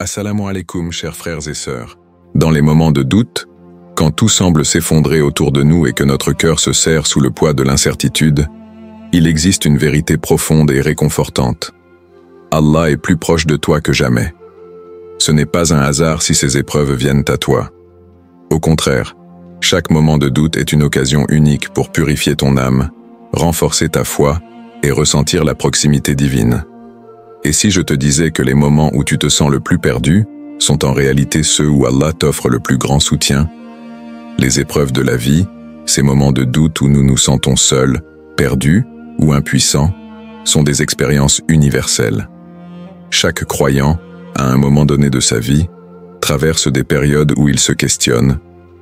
Assalamu alaikum, chers frères et sœurs. Dans les moments de doute, quand tout semble s'effondrer autour de nous et que notre cœur se serre sous le poids de l'incertitude, il existe une vérité profonde et réconfortante. Allah est plus proche de toi que jamais. Ce n'est pas un hasard si ces épreuves viennent à toi. Au contraire, chaque moment de doute est une occasion unique pour purifier ton âme, renforcer ta foi et ressentir la proximité divine. Et si je te disais que les moments où tu te sens le plus perdu sont en réalité ceux où Allah t'offre le plus grand soutien? Les épreuves de la vie, ces moments de doute où nous nous sentons seuls, perdus ou impuissants, sont des expériences universelles. Chaque croyant, à un moment donné de sa vie, traverse des périodes où il se questionne,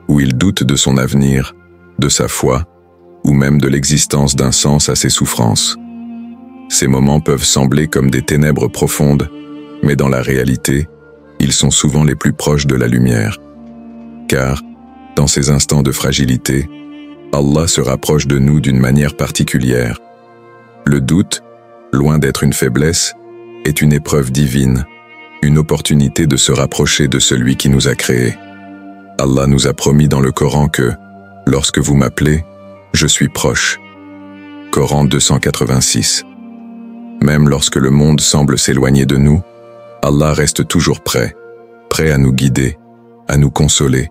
où il doute de son avenir, de sa foi, ou même de l'existence d'un sens à ses souffrances. Ces moments peuvent sembler comme des ténèbres profondes, mais dans la réalité, ils sont souvent les plus proches de la lumière. Car, dans ces instants de fragilité, Allah se rapproche de nous d'une manière particulière. Le doute, loin d'être une faiblesse, est une épreuve divine, une opportunité de se rapprocher de celui qui nous a créés. Allah nous a promis dans le Coran que, lorsque vous m'appelez, je suis proche. Coran 286. Même lorsque le monde semble s'éloigner de nous, Allah reste toujours prêt à nous guider, à nous consoler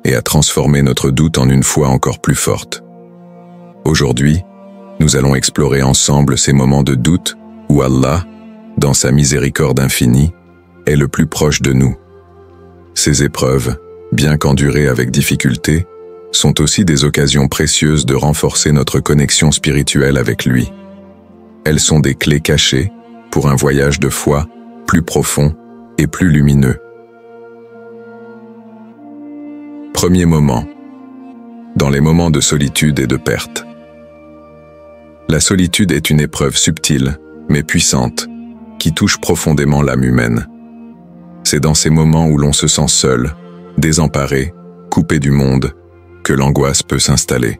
et à transformer notre doute en une foi encore plus forte. Aujourd'hui, nous allons explorer ensemble ces moments de doute où Allah, dans sa miséricorde infinie, est le plus proche de nous. Ces épreuves, bien qu'endurées avec difficulté, sont aussi des occasions précieuses de renforcer notre connexion spirituelle avec lui. Elles sont des clés cachées pour un voyage de foi plus profond et plus lumineux. Premier moment. Dans les moments de solitude et de perte. La solitude est une épreuve subtile, mais puissante, qui touche profondément l'âme humaine. C'est dans ces moments où l'on se sent seul, désemparé, coupé du monde, que l'angoisse peut s'installer.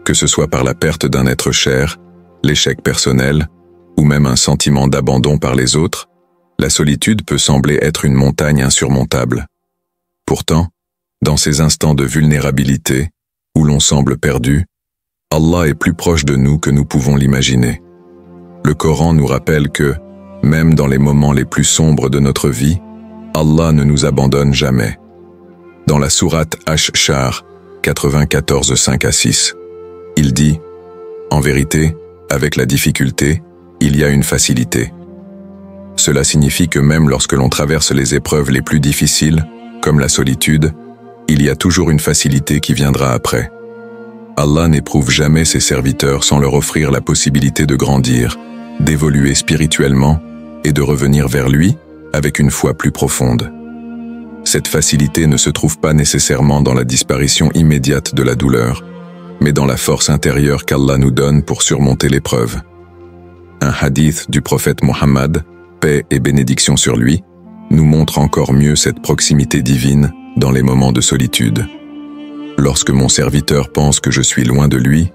Que ce soit par la perte d'un être cher, l'échec personnel, ou même un sentiment d'abandon par les autres, la solitude peut sembler être une montagne insurmontable. Pourtant, dans ces instants de vulnérabilité, où l'on semble perdu, Allah est plus proche de nous que nous pouvons l'imaginer. Le Coran nous rappelle que, même dans les moments les plus sombres de notre vie, Allah ne nous abandonne jamais. Dans la sourate Ash-Shar 94, 5-6, il dit « En vérité, avec la difficulté, il y a une facilité. » Cela signifie que même lorsque l'on traverse les épreuves les plus difficiles, comme la solitude, il y a toujours une facilité qui viendra après. Allah n'éprouve jamais ses serviteurs sans leur offrir la possibilité de grandir, d'évoluer spirituellement et de revenir vers lui avec une foi plus profonde. Cette facilité ne se trouve pas nécessairement dans la disparition immédiate de la douleur, mais dans la force intérieure qu'Allah nous donne pour surmonter l'épreuve. Un hadith du prophète Mohammed, paix et bénédiction sur lui, nous montre encore mieux cette proximité divine dans les moments de solitude. Lorsque mon serviteur pense que je suis loin de lui,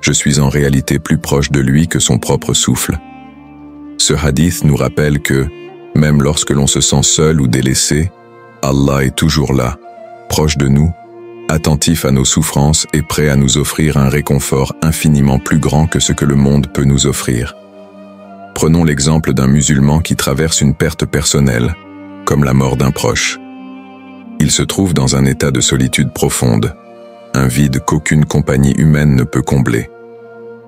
je suis en réalité plus proche de lui que son propre souffle. Ce hadith nous rappelle que, même lorsque l'on se sent seul ou délaissé, Allah est toujours là, proche de nous, attentif à nos souffrances et prêt à nous offrir un réconfort infiniment plus grand que ce que le monde peut nous offrir. Prenons l'exemple d'un musulman qui traverse une perte personnelle, comme la mort d'un proche. Il se trouve dans un état de solitude profonde, un vide qu'aucune compagnie humaine ne peut combler.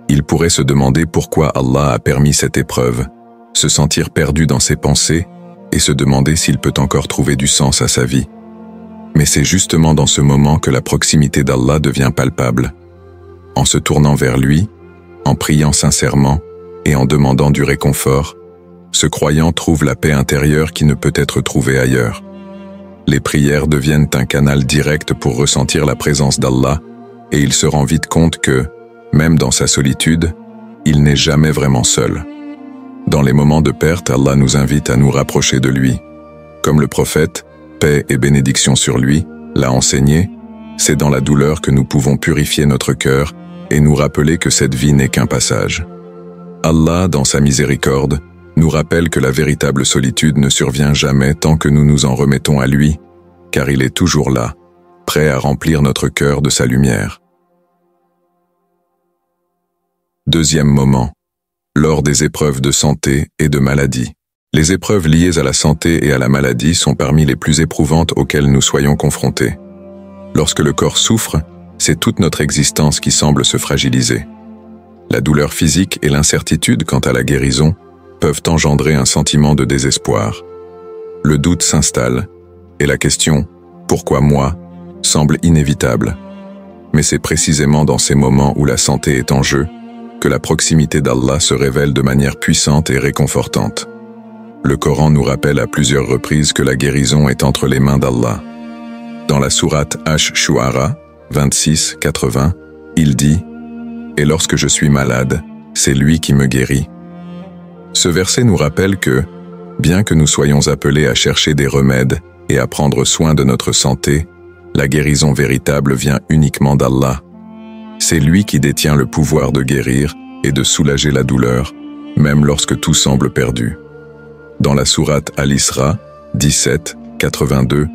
Il pourrait se demander pourquoi Allah a permis cette épreuve, se sentir perdu dans ses pensées et se demander s'il peut encore trouver du sens à sa vie. Mais c'est justement dans ce moment que la proximité d'Allah devient palpable. En se tournant vers lui, en priant sincèrement et en demandant du réconfort, ce croyant trouve la paix intérieure qui ne peut être trouvée ailleurs. Les prières deviennent un canal direct pour ressentir la présence d'Allah et il se rend vite compte que, même dans sa solitude, il n'est jamais vraiment seul. Dans les moments de perte, Allah nous invite à nous rapprocher de lui. Comme le prophète, paix et bénédiction sur lui, l'a enseigné, c'est dans la douleur que nous pouvons purifier notre cœur et nous rappeler que cette vie n'est qu'un passage. Allah, dans sa miséricorde, nous rappelle que la véritable solitude ne survient jamais tant que nous nous en remettons à lui, car il est toujours là, prêt à remplir notre cœur de sa lumière. Deuxième moment, lors des épreuves de santé et de maladie. Les épreuves liées à la santé et à la maladie sont parmi les plus éprouvantes auxquelles nous soyons confrontés. Lorsque le corps souffre, c'est toute notre existence qui semble se fragiliser. La douleur physique et l'incertitude quant à la guérison peuvent engendrer un sentiment de désespoir. Le doute s'installe, et la question « Pourquoi moi ?» semble inévitable. Mais c'est précisément dans ces moments où la santé est en jeu que la proximité d'Allah se révèle de manière puissante et réconfortante. Le Coran nous rappelle à plusieurs reprises que la guérison est entre les mains d'Allah. Dans la sourate Ash-Shu'ara 26-80, il dit « Et lorsque je suis malade, c'est lui qui me guérit ». Ce verset nous rappelle que, bien que nous soyons appelés à chercher des remèdes et à prendre soin de notre santé, la guérison véritable vient uniquement d'Allah. C'est lui qui détient le pouvoir de guérir et de soulager la douleur, même lorsque tout semble perdu. Dans la sourate Al-Isra 17-82,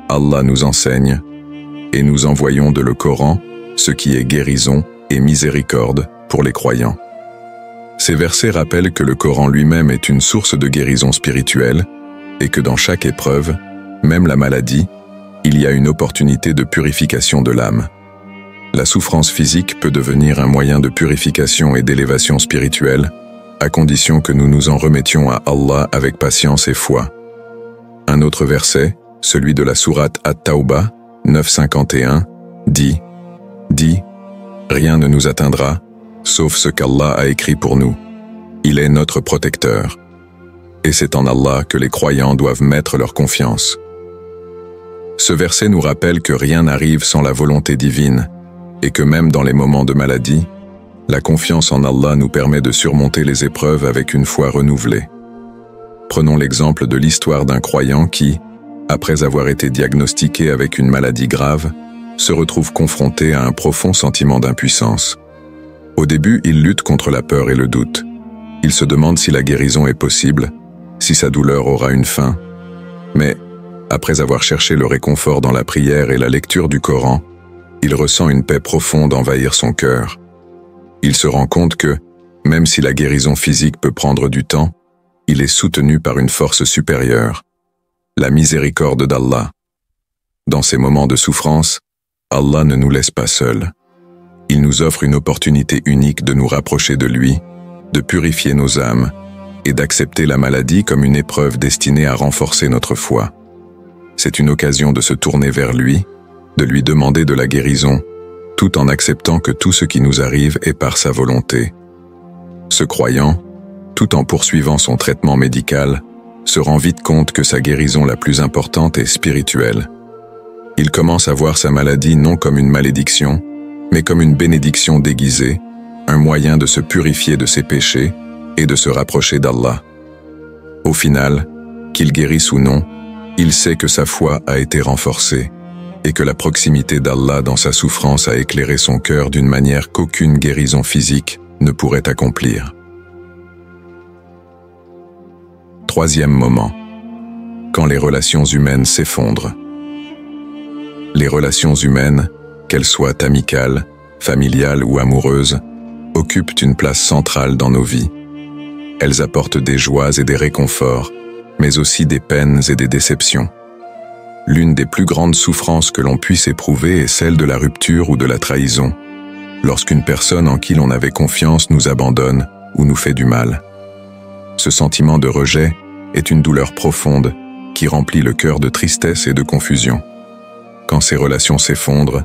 Allah nous enseigne « Et nous envoyons de le Coran ce qui est guérison et miséricorde pour les croyants ». Ces versets rappellent que le Coran lui-même est une source de guérison spirituelle et que dans chaque épreuve, même la maladie, il y a une opportunité de purification de l'âme. La souffrance physique peut devenir un moyen de purification et d'élévation spirituelle, à condition que nous nous en remettions à Allah avec patience et foi. Un autre verset, celui de la sourate At-Tawbah 9-51, dit « Rien ne nous atteindra, sauf ce qu'Allah a écrit pour nous. Il est notre protecteur. » Et c'est en Allah que les croyants doivent mettre leur confiance. Ce verset nous rappelle que rien n'arrive sans la volonté divine, et que même dans les moments de maladie, la confiance en Allah nous permet de surmonter les épreuves avec une foi renouvelée. Prenons l'exemple de l'histoire d'un croyant qui, après avoir été diagnostiqué avec une maladie grave, se retrouve confronté à un profond sentiment d'impuissance. Au début, il lutte contre la peur et le doute. Il se demande si la guérison est possible, si sa douleur aura une fin. Mais, après avoir cherché le réconfort dans la prière et la lecture du Coran, il ressent une paix profonde envahir son cœur. Il se rend compte que, même si la guérison physique peut prendre du temps, il est soutenu par une force supérieure, la miséricorde d'Allah. Dans ces moments de souffrance, Allah ne nous laisse pas seuls. Il nous offre une opportunité unique de nous rapprocher de lui, de purifier nos âmes et d'accepter la maladie comme une épreuve destinée à renforcer notre foi. C'est une occasion de se tourner vers lui, de lui demander de la guérison, tout en acceptant que tout ce qui nous arrive est par sa volonté. Ce croyant, tout en poursuivant son traitement médical, se rend vite compte que sa guérison la plus importante est spirituelle. Il commence à voir sa maladie non comme une malédiction, mais comme une bénédiction déguisée, un moyen de se purifier de ses péchés et de se rapprocher d'Allah. Au final, qu'il guérisse ou non, il sait que sa foi a été renforcée et que la proximité d'Allah dans sa souffrance a éclairé son cœur d'une manière qu'aucune guérison physique ne pourrait accomplir. Troisième moment, quand les relations humaines s'effondrent. Les relations humaines, qu'elles soient amicales, familiales ou amoureuses, occupent une place centrale dans nos vies. Elles apportent des joies et des réconforts, mais aussi des peines et des déceptions. L'une des plus grandes souffrances que l'on puisse éprouver est celle de la rupture ou de la trahison, lorsqu'une personne en qui l'on avait confiance nous abandonne ou nous fait du mal. Ce sentiment de rejet est une douleur profonde qui remplit le cœur de tristesse et de confusion. Quand ces relations s'effondrent,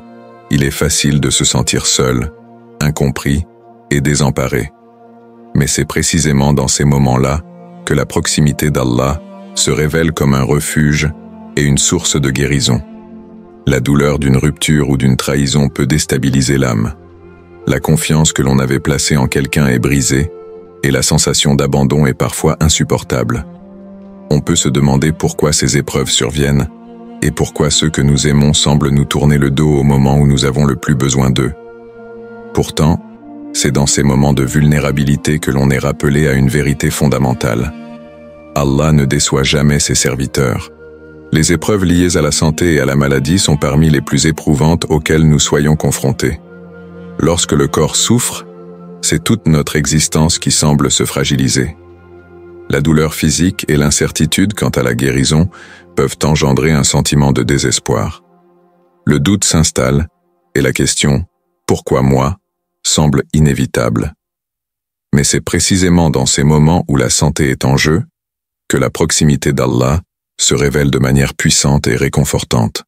il est facile de se sentir seul, incompris et désemparé. Mais c'est précisément dans ces moments-là que la proximité d'Allah se révèle comme un refuge et une source de guérison. La douleur d'une rupture ou d'une trahison peut déstabiliser l'âme. La confiance que l'on avait placée en quelqu'un est brisée et la sensation d'abandon est parfois insupportable. On peut se demander pourquoi ces épreuves surviennent et pourquoi ceux que nous aimons semblent nous tourner le dos au moment où nous avons le plus besoin d'eux. Pourtant, c'est dans ces moments de vulnérabilité que l'on est rappelé à une vérité fondamentale. Allah ne déçoit jamais ses serviteurs. Les épreuves liées à la santé et à la maladie sont parmi les plus éprouvantes auxquelles nous soyons confrontés. Lorsque le corps souffre, c'est toute notre existence qui semble se fragiliser. La douleur physique et l'incertitude quant à la guérison peuvent engendrer un sentiment de désespoir. Le doute s'installe et la question « Pourquoi moi ?» semble inévitable. Mais c'est précisément dans ces moments où la santé est en jeu que la proximité d'Allah se révèle de manière puissante et réconfortante.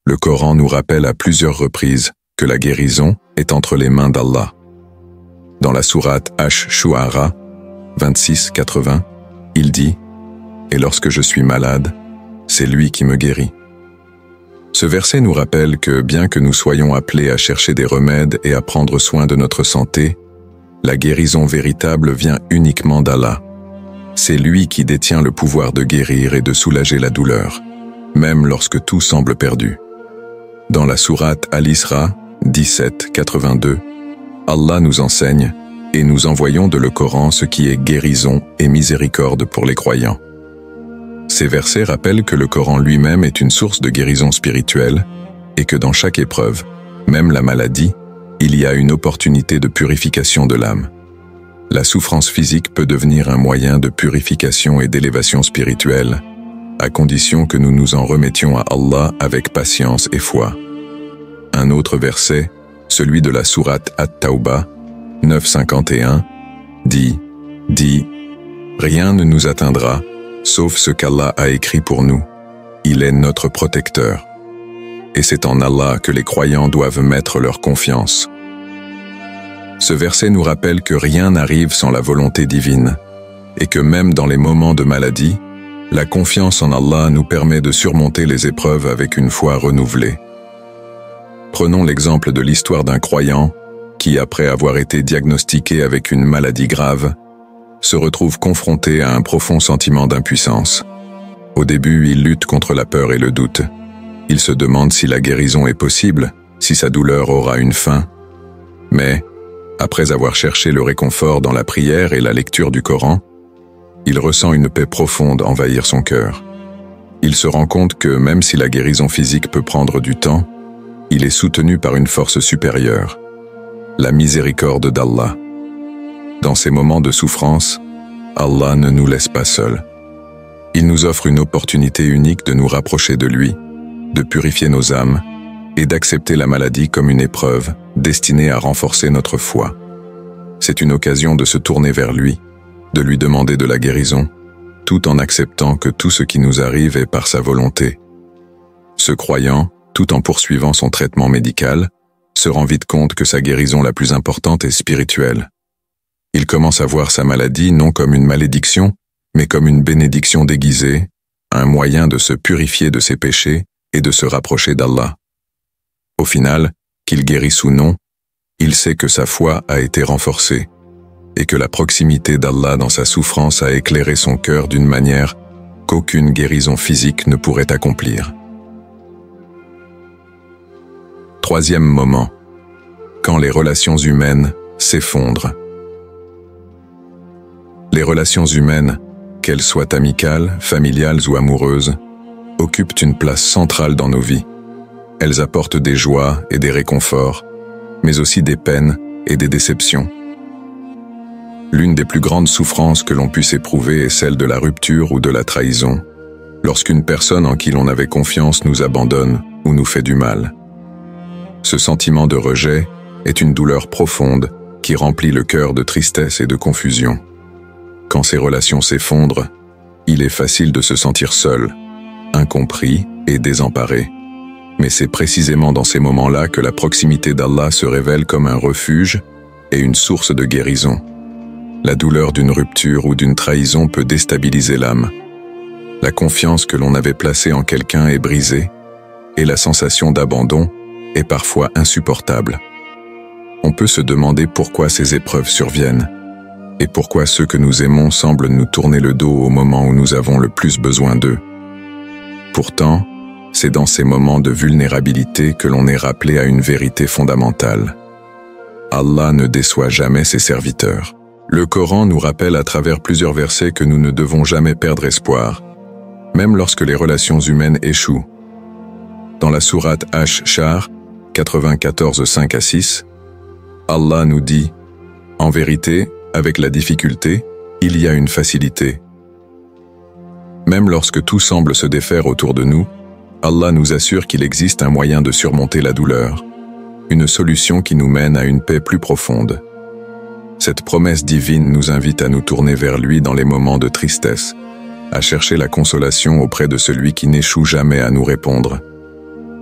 Le Coran nous rappelle à plusieurs reprises que la guérison est entre les mains d'Allah. Dans la sourate Ash-Shu'ara 26-80, il dit « Et lorsque je suis malade, c'est lui qui me guérit ». Ce verset nous rappelle que bien que nous soyons appelés à chercher des remèdes et à prendre soin de notre santé, la guérison véritable vient uniquement d'Allah. C'est lui qui détient le pouvoir de guérir et de soulager la douleur, même lorsque tout semble perdu. Dans la sourate Al-Isra 17-82, Allah nous enseigne et nous envoyons de le Coran ce qui est guérison et miséricorde pour les croyants. Ces versets rappellent que le Coran lui-même est une source de guérison spirituelle et que dans chaque épreuve, même la maladie, il y a une opportunité de purification de l'âme. La souffrance physique peut devenir un moyen de purification et d'élévation spirituelle, à condition que nous nous en remettions à Allah avec patience et foi. Un autre verset, celui de la sourate At-Tawbah, 9-51, dit « Rien ne nous atteindra, sauf ce qu'Allah a écrit pour nous. Il est notre protecteur. » Et c'est en Allah que les croyants doivent mettre leur confiance. Ce verset nous rappelle que rien n'arrive sans la volonté divine, et que même dans les moments de maladie, la confiance en Allah nous permet de surmonter les épreuves avec une foi renouvelée. Prenons l'exemple de l'histoire d'un croyant qui, après avoir été diagnostiqué avec une maladie grave, se retrouve confronté à un profond sentiment d'impuissance. Au début, il lutte contre la peur et le doute. Il se demande si la guérison est possible, si sa douleur aura une fin. Mais, après avoir cherché le réconfort dans la prière et la lecture du Coran, il ressent une paix profonde envahir son cœur. Il se rend compte que même si la guérison physique peut prendre du temps, il est soutenu par une force supérieure, la miséricorde d'Allah. Dans ces moments de souffrance, Allah ne nous laisse pas seuls. Il nous offre une opportunité unique de nous rapprocher de lui, de purifier nos âmes et d'accepter la maladie comme une épreuve destinée à renforcer notre foi. C'est une occasion de se tourner vers lui, de lui demander de la guérison, tout en acceptant que tout ce qui nous arrive est par sa volonté. Ce croyant, tout en poursuivant son traitement médical, se rend vite compte que sa guérison la plus importante est spirituelle. Il commence à voir sa maladie non comme une malédiction, mais comme une bénédiction déguisée, un moyen de se purifier de ses péchés et de se rapprocher d'Allah. Au final, qu'il guérisse ou non, il sait que sa foi a été renforcée et que la proximité d'Allah dans sa souffrance a éclairé son cœur d'une manière qu'aucune guérison physique ne pourrait accomplir. Troisième moment, quand les relations humaines s'effondrent. Les relations humaines, qu'elles soient amicales, familiales ou amoureuses, occupent une place centrale dans nos vies. Elles apportent des joies et des réconforts, mais aussi des peines et des déceptions. L'une des plus grandes souffrances que l'on puisse éprouver est celle de la rupture ou de la trahison, lorsqu'une personne en qui l'on avait confiance nous abandonne ou nous fait du mal. Ce sentiment de rejet est une douleur profonde qui remplit le cœur de tristesse et de confusion. Quand ces relations s'effondrent, il est facile de se sentir seul, incompris et désemparé. Mais c'est précisément dans ces moments-là que la proximité d'Allah se révèle comme un refuge et une source de guérison. La douleur d'une rupture ou d'une trahison peut déstabiliser l'âme. La confiance que l'on avait placée en quelqu'un est brisée et la sensation d'abandon est parfois insupportable. On peut se demander pourquoi ces épreuves surviennent et pourquoi ceux que nous aimons semblent nous tourner le dos au moment où nous avons le plus besoin d'eux. Pourtant, c'est dans ces moments de vulnérabilité que l'on est rappelé à une vérité fondamentale. Allah ne déçoit jamais ses serviteurs. Le Coran nous rappelle à travers plusieurs versets que nous ne devons jamais perdre espoir, même lorsque les relations humaines échouent. Dans la sourate Ash-Shar, 94, 5 à 6, Allah nous dit « En vérité, avec la difficulté, il y a une facilité. » Même lorsque tout semble se défaire autour de nous, Allah nous assure qu'il existe un moyen de surmonter la douleur, une solution qui nous mène à une paix plus profonde. Cette promesse divine nous invite à nous tourner vers lui dans les moments de tristesse, à chercher la consolation auprès de celui qui n'échoue jamais à nous répondre.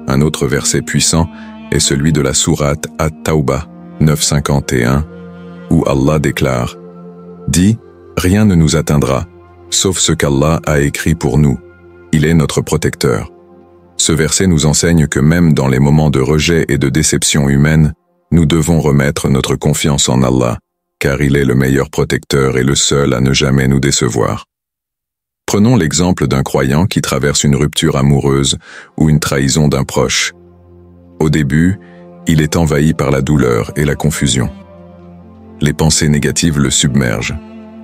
Un autre verset puissant est celui de la sourate At-Tawbah 9:51, où Allah déclare « Dis, rien ne nous atteindra, sauf ce qu'Allah a écrit pour nous. Il est notre protecteur. » Ce verset nous enseigne que même dans les moments de rejet et de déception humaine, nous devons remettre notre confiance en Allah, car il est le meilleur protecteur et le seul à ne jamais nous décevoir. Prenons l'exemple d'un croyant qui traverse une rupture amoureuse ou une trahison d'un proche. Au début, il est envahi par la douleur et la confusion. Les pensées négatives le submergent.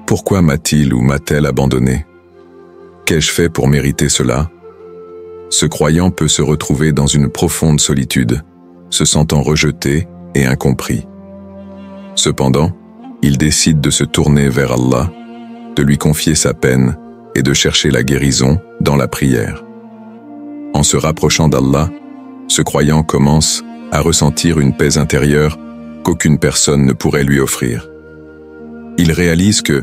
Pourquoi m'a-t-il ou m'a-t-elle abandonné? Qu'ai-je fait pour mériter cela? Ce croyant peut se retrouver dans une profonde solitude, se sentant rejeté et incompris. Cependant, il décide de se tourner vers Allah, de lui confier sa peine et de chercher la guérison dans la prière. En se rapprochant d'Allah, ce croyant commence à ressentir une paix intérieure qu'aucune personne ne pourrait lui offrir. Il réalise que,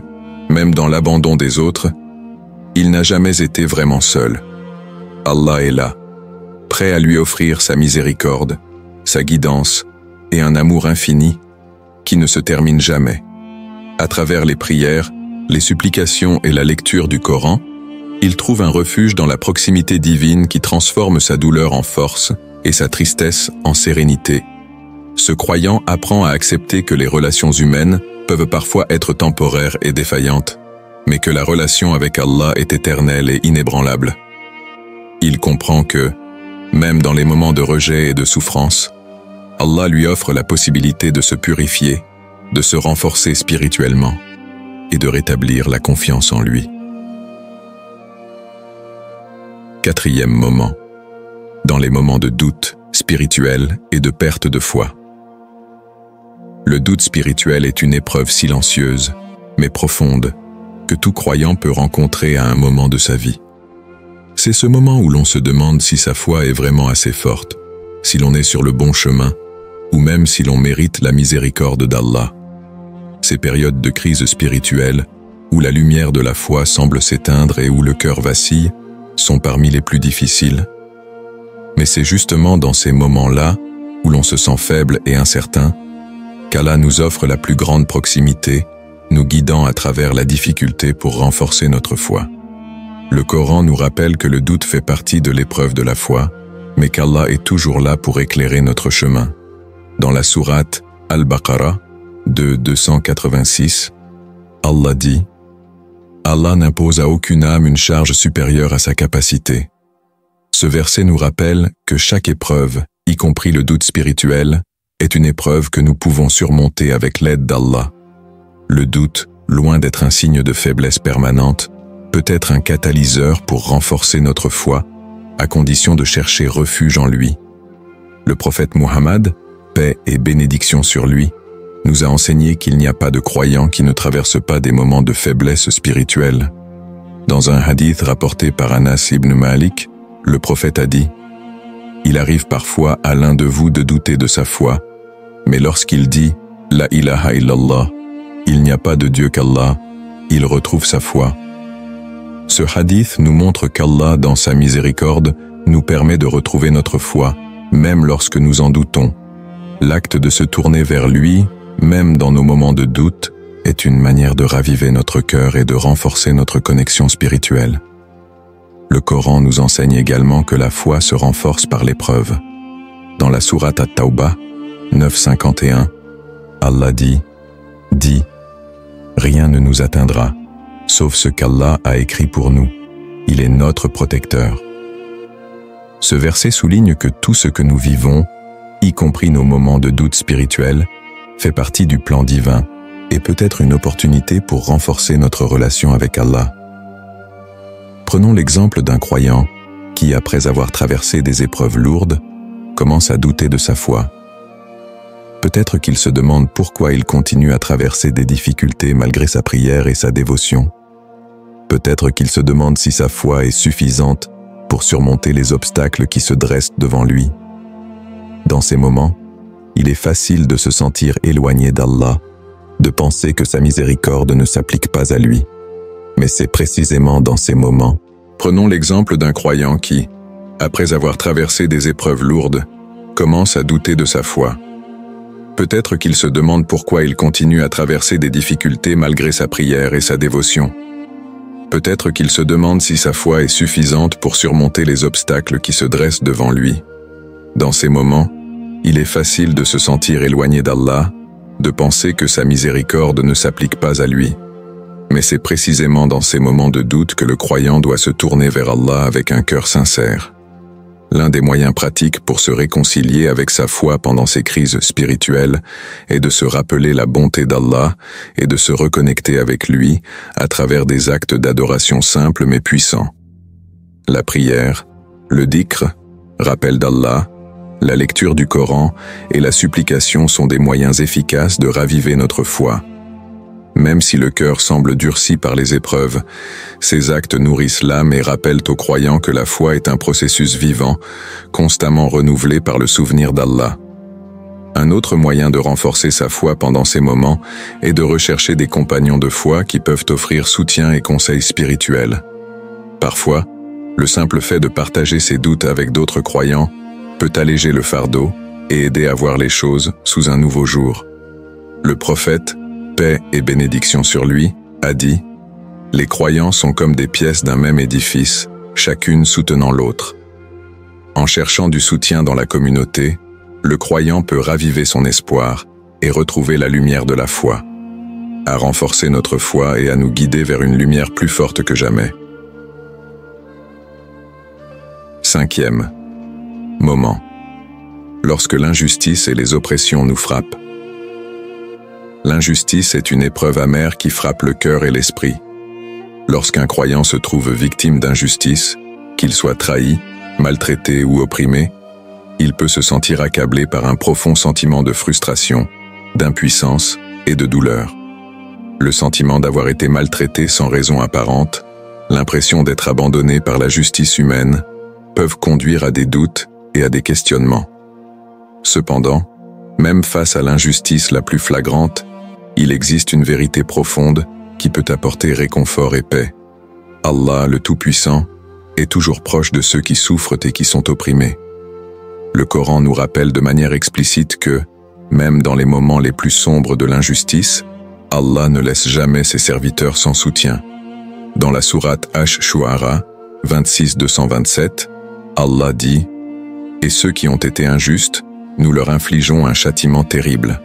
même dans l'abandon des autres, il n'a jamais été vraiment seul. Allah est là, prêt à lui offrir sa miséricorde, sa guidance et un amour infini qui ne se termine jamais. À travers les prières, les supplications et la lecture du Coran, il trouve un refuge dans la proximité divine qui transforme sa douleur en force et sa tristesse en sérénité. Ce croyant apprend à accepter que les relations humaines peuvent parfois être temporaires et défaillantes, mais que la relation avec Allah est éternelle et inébranlable. Il comprend que, même dans les moments de rejet et de souffrance, Allah lui offre la possibilité de se purifier, de se renforcer spirituellement et de rétablir la confiance en lui. Quatrième moment. Dans les moments de doute spirituel et de perte de foi. Le doute spirituel est une épreuve silencieuse, mais profonde, que tout croyant peut rencontrer à un moment de sa vie. C'est ce moment où l'on se demande si sa foi est vraiment assez forte, si l'on est sur le bon chemin, ou même si l'on mérite la miséricorde d'Allah. Ces périodes de crise spirituelle, où la lumière de la foi semble s'éteindre et où le cœur vacille, sont parmi les plus difficiles. Mais c'est justement dans ces moments-là, où l'on se sent faible et incertain, qu'Allah nous offre la plus grande proximité, nous guidant à travers la difficulté pour renforcer notre foi. Le Coran nous rappelle que le doute fait partie de l'épreuve de la foi, mais qu'Allah est toujours là pour éclairer notre chemin. Dans la sourate Al-Baqarah, de 286, Allah dit « Allah n'impose à aucune âme une charge supérieure à sa capacité. » Ce verset nous rappelle que chaque épreuve, y compris le doute spirituel, est une épreuve que nous pouvons surmonter avec l'aide d'Allah. Le doute, loin d'être un signe de faiblesse permanente, peut être un catalyseur pour renforcer notre foi, à condition de chercher refuge en lui. Le prophète Muhammad, paix et bénédiction sur lui, nous a enseigné qu'il n'y a pas de croyant qui ne traverse pas des moments de faiblesse spirituelle. Dans un hadith rapporté par Anas ibn Malik, le prophète a dit « Il arrive parfois à l'un de vous de douter de sa foi, mais lorsqu'il dit « La ilaha illallah » il n'y a pas de Dieu qu'Allah, il retrouve sa foi. Ce hadith nous montre qu'Allah, dans sa miséricorde, nous permet de retrouver notre foi, même lorsque nous en doutons. L'acte de se tourner vers lui, même dans nos moments de doute, est une manière de raviver notre cœur et de renforcer notre connexion spirituelle. Le Coran nous enseigne également que la foi se renforce par l'épreuve. Dans la sourate At-Tawbah 9:51, Allah dit « Dis, rien ne nous atteindra, sauf ce qu'Allah a écrit pour nous. Il est notre protecteur. » Ce verset souligne que tout ce que nous vivons, y compris nos moments de doute spirituel, fait partie du plan divin et peut être une opportunité pour renforcer notre relation avec Allah. Prenons l'exemple d'un croyant qui, après avoir traversé des épreuves lourdes, commence à douter de sa foi. Peut-être qu'il se demande pourquoi il continue à traverser des difficultés malgré sa prière et sa dévotion. Peut-être qu'il se demande si sa foi est suffisante pour surmonter les obstacles qui se dressent devant lui. Dans ces moments, il est facile de se sentir éloigné d'Allah, de penser que sa miséricorde ne s'applique pas à lui. Mais c'est précisément dans ces moments. Prenons l'exemple d'un croyant qui, après avoir traversé des épreuves lourdes, commence à douter de sa foi. Peut-être qu'il se demande pourquoi il continue à traverser des difficultés malgré sa prière et sa dévotion. Peut-être qu'il se demande si sa foi est suffisante pour surmonter les obstacles qui se dressent devant lui. Dans ces moments, il est facile de se sentir éloigné d'Allah, de penser que sa miséricorde ne s'applique pas à lui. Mais c'est précisément dans ces moments de doute que le croyant doit se tourner vers Allah avec un cœur sincère. L'un des moyens pratiques pour se réconcilier avec sa foi pendant ces crises spirituelles est de se rappeler la bonté d'Allah et de se reconnecter avec lui à travers des actes d'adoration simples mais puissants. La prière, le dhikr, rappel d'Allah, la lecture du Coran et la supplication sont des moyens efficaces de raviver notre foi. Même si le cœur semble durci par les épreuves, ces actes nourrissent l'âme et rappellent aux croyants que la foi est un processus vivant, constamment renouvelé par le souvenir d'Allah. Un autre moyen de renforcer sa foi pendant ces moments est de rechercher des compagnons de foi qui peuvent offrir soutien et conseils spirituels. Parfois, le simple fait de partager ses doutes avec d'autres croyants peut alléger le fardeau et aider à voir les choses sous un nouveau jour. Le prophète, paix et bénédiction sur lui, a dit « Les croyants sont comme des pièces d'un même édifice, chacune soutenant l'autre. » En cherchant du soutien dans la communauté, le croyant peut raviver son espoir et retrouver la lumière de la foi, à renforcer notre foi et à nous guider vers une lumière plus forte que jamais. 5e moment. Lorsque l'injustice et les oppressions nous frappent. L'injustice est une épreuve amère qui frappe le cœur et l'esprit. Lorsqu'un croyant se trouve victime d'injustice, qu'il soit trahi, maltraité ou opprimé, il peut se sentir accablé par un profond sentiment de frustration, d'impuissance et de douleur. Le sentiment d'avoir été maltraité sans raison apparente, l'impression d'être abandonné par la justice humaine, peuvent conduire à des doutes et à des questionnements. Cependant, même face à l'injustice la plus flagrante, il existe une vérité profonde qui peut apporter réconfort et paix. Allah, le Tout-Puissant, est toujours proche de ceux qui souffrent et qui sont opprimés. Le Coran nous rappelle de manière explicite que, même dans les moments les plus sombres de l'injustice, Allah ne laisse jamais ses serviteurs sans soutien. Dans la sourate Ash-Shu'ara, 26-227, Allah dit « Et ceux qui ont été injustes, nous leur infligeons un châtiment terrible. »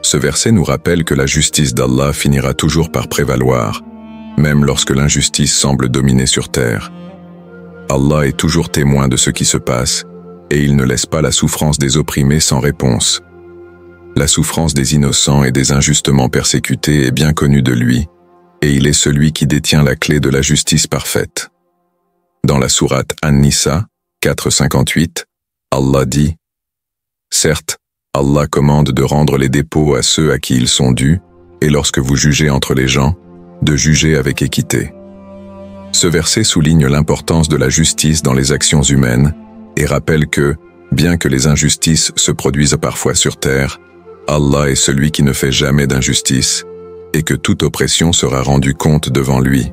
Ce verset nous rappelle que la justice d'Allah finira toujours par prévaloir, même lorsque l'injustice semble dominer sur terre. Allah est toujours témoin de ce qui se passe, et il ne laisse pas la souffrance des opprimés sans réponse. La souffrance des innocents et des injustement persécutés est bien connue de lui, et il est celui qui détient la clé de la justice parfaite. Dans la sourate An-Nisa, 4:58, Allah dit « Certes, Allah commande de rendre les dépôts à ceux à qui ils sont dus, et lorsque vous jugez entre les gens, de juger avec équité. » Ce verset souligne l'importance de la justice dans les actions humaines et rappelle que, bien que les injustices se produisent parfois sur terre, Allah est celui qui ne fait jamais d'injustice et que toute oppression sera rendue compte devant lui.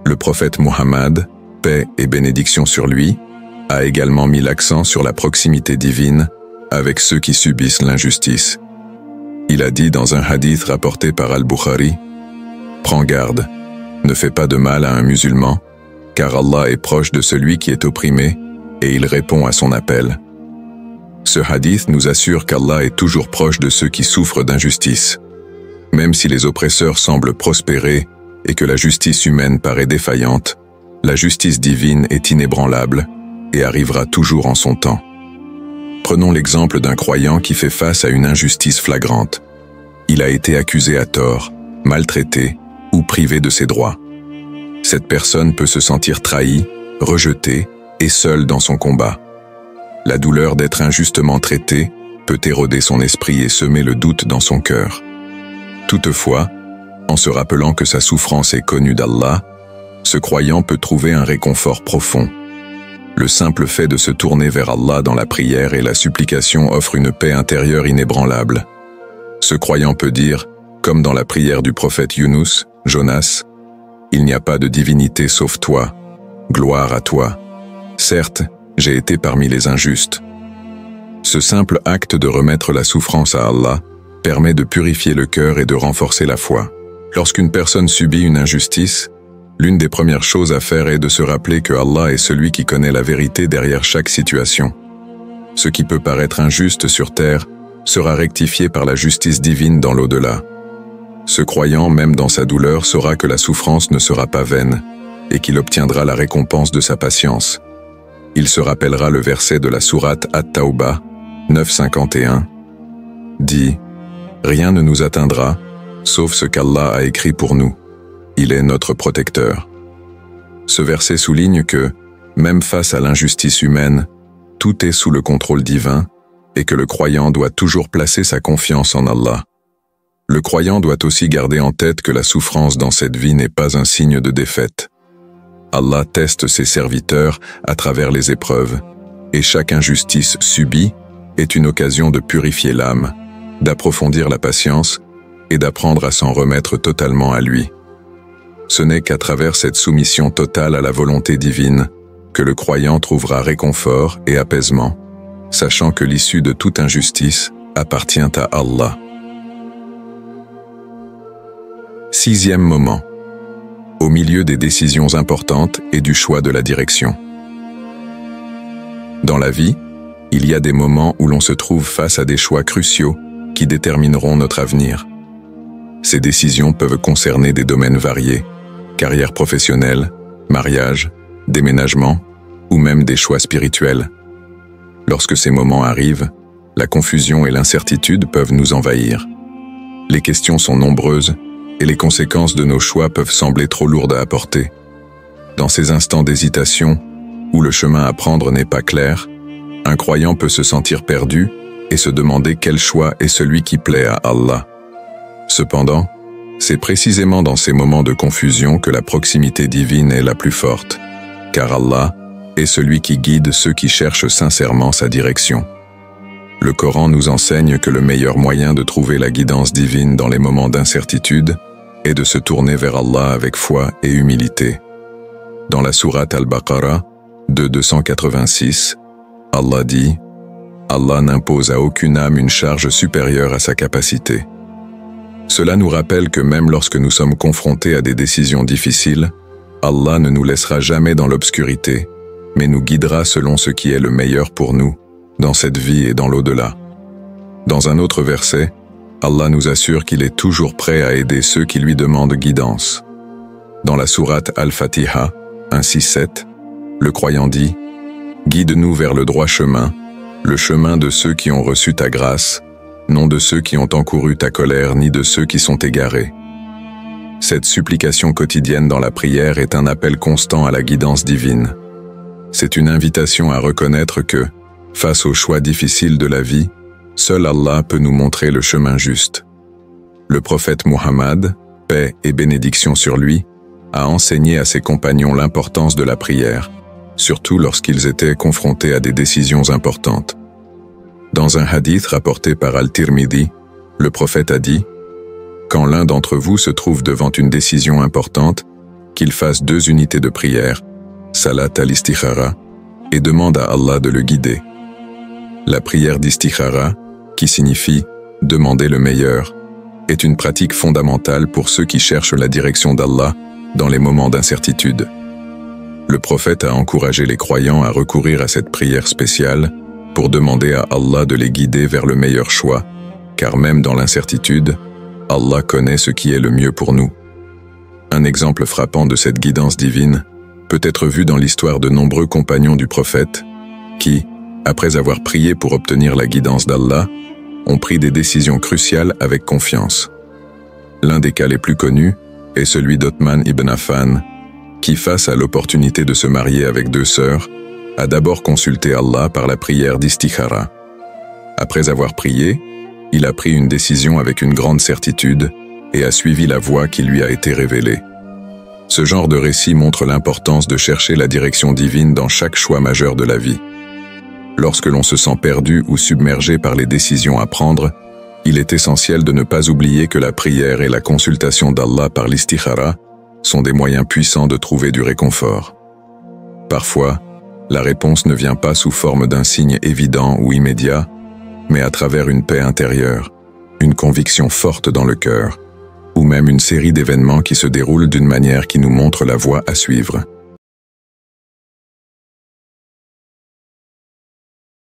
Le prophète Muhammad, paix et bénédiction sur lui, a également mis l'accent sur la proximité divine avec ceux qui subissent l'injustice. Il a dit dans un hadith rapporté par Al-Bukhari, « Prends garde, ne fais pas de mal à un musulman, car Allah est proche de celui qui est opprimé et il répond à son appel. » Ce hadith nous assure qu'Allah est toujours proche de ceux qui souffrent d'injustice. Même si les oppresseurs semblent prospérer et que la justice humaine paraît défaillante, la justice divine est inébranlable et arrivera toujours en son temps. Prenons l'exemple d'un croyant qui fait face à une injustice flagrante. Il a été accusé à tort, maltraité ou privé de ses droits. Cette personne peut se sentir trahie, rejetée et seule dans son combat. La douleur d'être injustement traité peut éroder son esprit et semer le doute dans son cœur. Toutefois, en se rappelant que sa souffrance est connue d'Allah, ce croyant peut trouver un réconfort profond. Le simple fait de se tourner vers Allah dans la prière et la supplication offre une paix intérieure inébranlable. Ce croyant peut dire, comme dans la prière du prophète Yunus, Jonas, « Il n'y a pas de divinité sauf toi, gloire à toi. Certes, j'ai été parmi les injustes. » Ce simple acte de remettre la souffrance à Allah permet de purifier le cœur et de renforcer la foi. Lorsqu'une personne subit une injustice, l'une des premières choses à faire est de se rappeler que Allah est celui qui connaît la vérité derrière chaque situation. Ce qui peut paraître injuste sur terre sera rectifié par la justice divine dans l'au-delà. Ce croyant, même dans sa douleur, saura que la souffrance ne sera pas vaine et qu'il obtiendra la récompense de sa patience. Il se rappellera le verset de la sourate At-Tawbah, 9:51, dit « Rien ne nous atteindra, sauf ce qu'Allah a écrit pour nous. Il est notre protecteur. » Ce verset souligne que, même face à l'injustice humaine, tout est sous le contrôle divin et que le croyant doit toujours placer sa confiance en Allah. Le croyant doit aussi garder en tête que la souffrance dans cette vie n'est pas un signe de défaite. Allah teste ses serviteurs à travers les épreuves, et chaque injustice subie est une occasion de purifier l'âme, d'approfondir la patience et d'apprendre à s'en remettre totalement à lui. Ce n'est qu'à travers cette soumission totale à la volonté divine que le croyant trouvera réconfort et apaisement, sachant que l'issue de toute injustice appartient à Allah. 6e moment. Au milieu des décisions importantes et du choix de la direction. Dans la vie, il y a des moments où l'on se trouve face à des choix cruciaux qui détermineront notre avenir. Ces décisions peuvent concerner des domaines variés, carrière professionnelle, mariage, déménagement ou même des choix spirituels. Lorsque ces moments arrivent, la confusion et l'incertitude peuvent nous envahir. Les questions sont nombreuses et les conséquences de nos choix peuvent sembler trop lourdes à apporter. Dans ces instants d'hésitation, où le chemin à prendre n'est pas clair, un croyant peut se sentir perdu et se demander quel choix est celui qui plaît à Allah. Cependant, c'est précisément dans ces moments de confusion que la proximité divine est la plus forte, car Allah est celui qui guide ceux qui cherchent sincèrement sa direction. Le Coran nous enseigne que le meilleur moyen de trouver la guidance divine dans les moments d'incertitude est de se tourner vers Allah avec foi et humilité. Dans la sourate Al-Baqarah, 286, Allah dit « Allah n'impose à aucune âme une charge supérieure à sa capacité. » Cela nous rappelle que même lorsque nous sommes confrontés à des décisions difficiles, Allah ne nous laissera jamais dans l'obscurité, mais nous guidera selon ce qui est le meilleur pour nous, dans cette vie et dans l'au-delà. Dans un autre verset, Allah nous assure qu'il est toujours prêt à aider ceux qui lui demandent guidance. Dans la sourate Al-Fatiha, 1:6-7, le croyant dit « Guide-nous vers le droit chemin, le chemin de ceux qui ont reçu ta grâce, non de ceux qui ont encouru ta colère ni de ceux qui sont égarés. » Cette supplication quotidienne dans la prière est un appel constant à la guidance divine. C'est une invitation à reconnaître que, face aux choix difficiles de la vie, seul Allah peut nous montrer le chemin juste. Le prophète Muhammad, paix et bénédiction sur lui, a enseigné à ses compagnons l'importance de la prière, surtout lorsqu'ils étaient confrontés à des décisions importantes. Dans un hadith rapporté par Al-Tirmidhi, le prophète a dit « Quand l'un d'entre vous se trouve devant une décision importante, qu'il fasse 2 unités de prière, salat al-istikhara, et demande à Allah de le guider. » La prière d'istikhara, qui signifie « demander le meilleur », est une pratique fondamentale pour ceux qui cherchent la direction d'Allah dans les moments d'incertitude. Le prophète a encouragé les croyants à recourir à cette prière spéciale pour demander à Allah de les guider vers le meilleur choix, car même dans l'incertitude, Allah connaît ce qui est le mieux pour nous. Un exemple frappant de cette guidance divine peut être vu dans l'histoire de nombreux compagnons du prophète qui, après avoir prié pour obtenir la guidance d'Allah, ont pris des décisions cruciales avec confiance. L'un des cas les plus connus est celui d'Othman ibn Affan, qui, face à l'opportunité de se marier avec 2 sœurs, a d'abord consulté Allah par la prière d'istikhara. Après avoir prié, il a pris une décision avec une grande certitude et a suivi la voie qui lui a été révélée. Ce genre de récit montre l'importance de chercher la direction divine dans chaque choix majeur de la vie. Lorsque l'on se sent perdu ou submergé par les décisions à prendre, il est essentiel de ne pas oublier que la prière et la consultation d'Allah par l'istikhara sont des moyens puissants de trouver du réconfort. Parfois, la réponse ne vient pas sous forme d'un signe évident ou immédiat, mais à travers une paix intérieure, une conviction forte dans le cœur, ou même une série d'événements qui se déroulent d'une manière qui nous montre la voie à suivre.